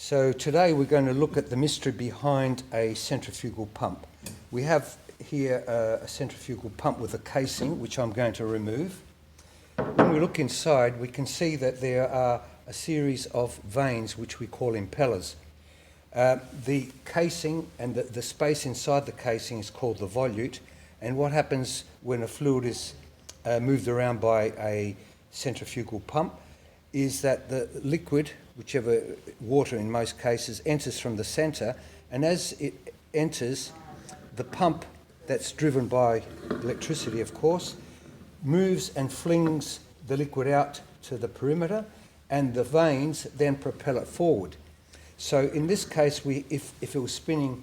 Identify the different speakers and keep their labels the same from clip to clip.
Speaker 1: So today we're going to look at the mystery behind a centrifugal pump. We have here a centrifugal pump with a casing, which I'm going to remove. When we look inside, we can see that there are a series of vanes which we call impellers. The casing and the space inside the casing is called the volute, and what happens when a fluid is moved around by a centrifugal pump is that the liquid, whichever water in most cases, enters from the centre, and as it enters, the pump that's driven by electricity, of course, moves and flings the liquid out to the perimeter, and the vanes then propel it forward. So in this case, if it was spinning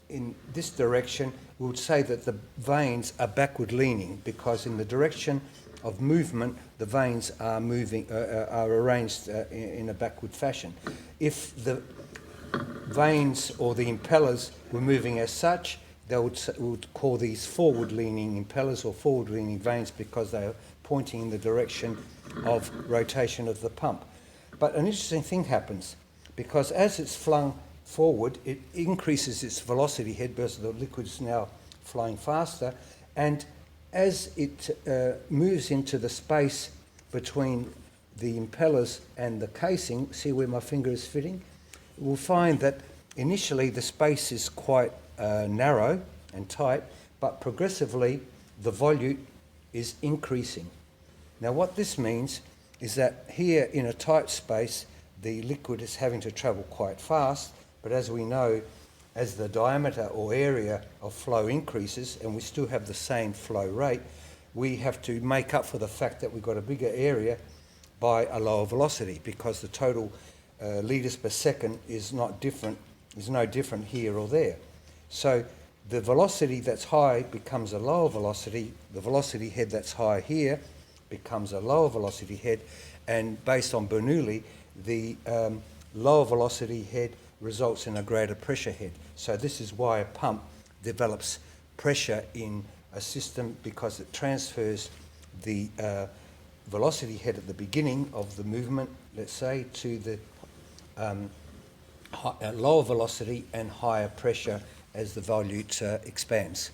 Speaker 1: in this direction, we would say that the vanes are backward leaning, because in the direction of movement, the vanes are arranged in a backward fashion. If the vanes or the impellers were moving as such, they would call these forward-leaning impellers or forward-leaning vanes, because they are pointing in the direction of rotation of the pump. But an interesting thing happens, because as it's flung forward, it increases its velocity head because the liquid is now flowing faster, and as it moves into the space between the impellers and the casing, see where my finger is fitting, we'll find that initially the space is quite narrow and tight, but progressively the volute is increasing. Now what this means is that here in a tight space, the liquid is having to travel quite fast, but as we know, as the diameter or area of flow increases, and we still have the same flow rate, we have to make up for the fact that we've got a bigger area by a lower velocity, because the total litres per second is no different here or there. So the velocity that's high becomes a lower velocity, the velocity head that's high here becomes a lower velocity head, and based on Bernoulli, the lower velocity head results in a greater pressure head. So this is why a pump develops pressure in a system, because it transfers the velocity head at the beginning of the movement, let's say, to the lower velocity and higher pressure as the volute expands.